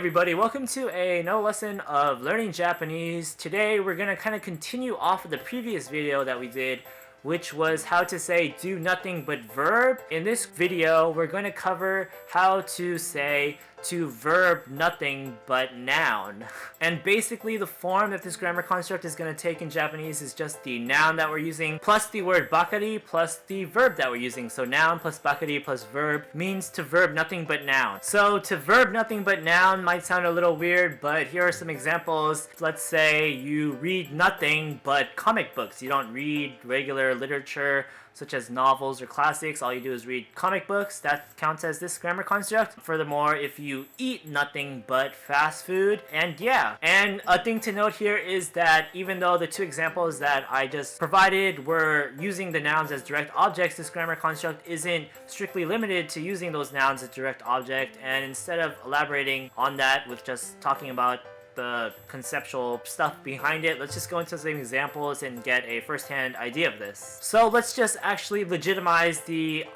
everybody, welcome to another lesson of learning Japanese. Today we're going to kind of continue off of the previous video that we did, which was how to say do nothing but verb. In this video, we're going to cover how to say to verb nothing but noun. And basically the form that this grammar construct is going to take in Japanese is just the noun that we're using plus the word bakari plus the verb that we're using. So noun plus bakari plus verb means to verb nothing but noun. So to verb nothing but noun might sound a little weird, but here are some examples. Let's say you read nothing but comic books. You don't read regular literature such as novels or classics. All you do is read comic books. That counts as this grammar construct. Furthermore, if you eat nothing but fast food, and a thing to note here is that even though the two examples that I just provided were using the nouns as direct objects, this grammar construct isn't strictly limited to using those nouns as direct object. And instead of elaborating on that with just talking about the conceptual stuff behind it, let's just go into some examples and get a first-hand idea of this. So let's just actually legitimize the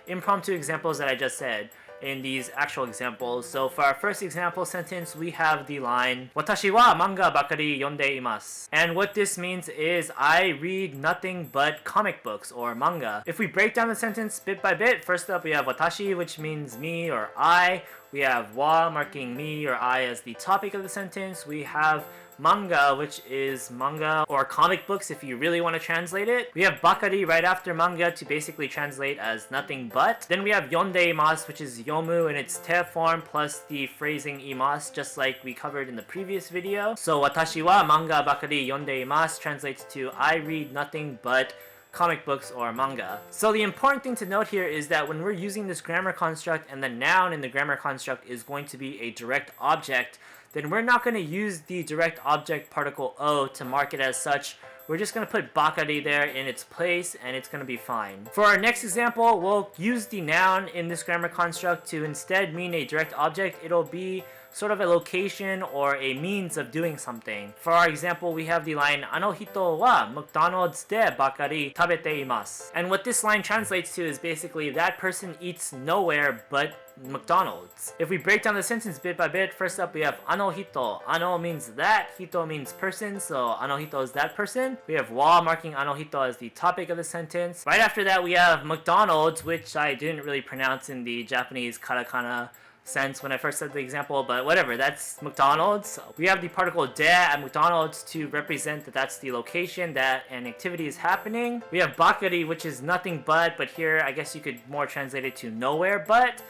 impromptu examples that I just said in these actual examples. So for our first example sentence, we have the line Watashi wa manga bakari yonde imasu. And what this means is I read nothing but comic books or manga. If we break down the sentence bit by bit, first up we have watashi, which means me or I. We have wa, marking me or I as the topic of the sentence. We have manga, which is manga or comic books if you really want to translate it. We have bakari right after manga to basically translate as nothing but. Then we have yonde imasu, which is yomu in its te form plus the phrasing imasu, just like we covered in the previous video. So watashi wa manga bakari yonde imasu translates to I read nothing but comic books or manga. So the important thing to note here is that when we're using this grammar construct and the noun in the grammar construct is going to be a direct object, then we're not going to use the direct object particle o to mark it as such. We're just going to put bakari there in its place and it's going to be fine. For our next example, we'll use the noun in this grammar construct to instead mean a direct object. It'll be sort of a location or a means of doing something. For our example, we have the line ano hito wa McDonald's de bakari tabete imasu. And what this line translates to is basically that person eats nowhere but McDonald's. If we break down the sentence bit by bit, first up we have ano hito. Ano means that, hito means person, so ano hito is that person. We have wa marking ano hito as the topic of the sentence. Right after that we have McDonald's, which I didn't really pronounce in the Japanese katakana sense when I first said the example, but whatever, that's McDonald's. We have the particle de at McDonald's to represent that that's the location that an activity is happening. We have bakari, which is nothing but here I guess you could more translate it to nowhere but.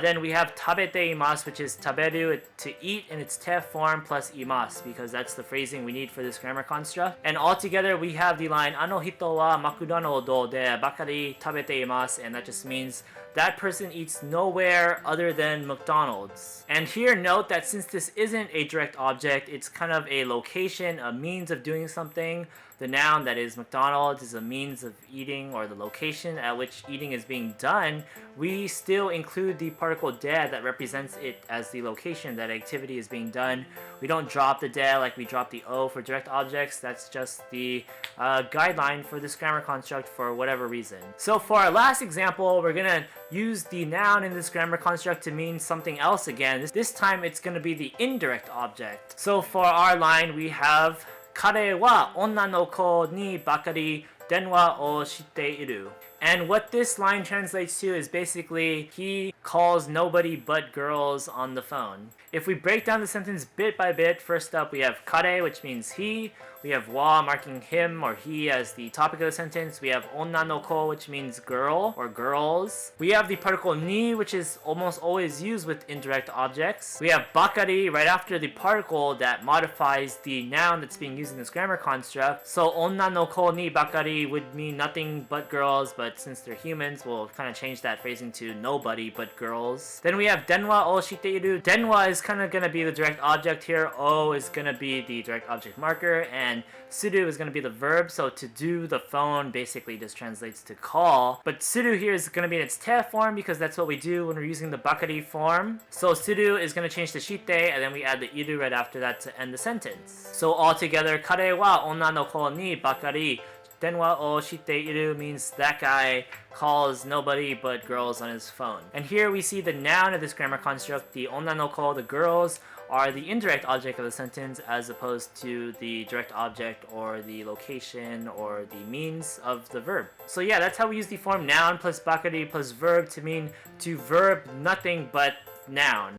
Then we have tabete imasu, which is taberu, to eat in its te form, plus imasu, because that's the phrasing we need for this grammar construct. And altogether we have the line ano hito wa McDonald de bakari tabete imasu, and that just means that person eats nowhere other than McDonald's. And here note that since this isn't a direct object, it's kind of a location, a means of doing something. The noun, that is McDonald's, is a means of eating or the location at which eating is being done. We still include the particle de that represents it as the location that activity is being done. We don't drop the de like we drop the o for direct objects. That's just the guideline for this grammar construct for whatever reason. So for our last example, we're gonna use the noun in this grammar construct to mean something else again. This time it's gonna be the indirect object. So for our line we have Kare wa onna no ko ni bakari denwaをしている. And what this line translates to is basically he calls nobody but girls on the phone. If we break down the sentence bit by bit, first up we have kare, which means he. We have wa marking him or he as the topic of the sentence. We have onna no ko, which means girl or girls. We have the particle ni, which is almost always used with indirect objects. We have bakari right after the particle that modifies the noun that's being used in this grammar construct. So onna no ko ni bakari would mean nothing but girls, but since they're humans, we'll kind of change that phrasing to nobody but girls. Then we have denwa o shite iru. Denwa is kind of going to be the direct object here. O is going to be the direct object marker, and suru is going to be the verb. So to do the phone basically just translates to call. But suru here is going to be in its te form because that's what we do when we're using the bakari form. So suru is going to change to shite, and then we add the iru right after that to end the sentence. So altogether, kare wa onna no ko ni bakari denwa o shite iru means that guy calls nobody but girls on his phone. And here we see the noun of this grammar construct, the onna no ko, the girls, are the indirect object of the sentence as opposed to the direct object or the location or the means of the verb. So yeah, that's how we use the form noun plus bakari plus verb to mean to verb nothing but noun.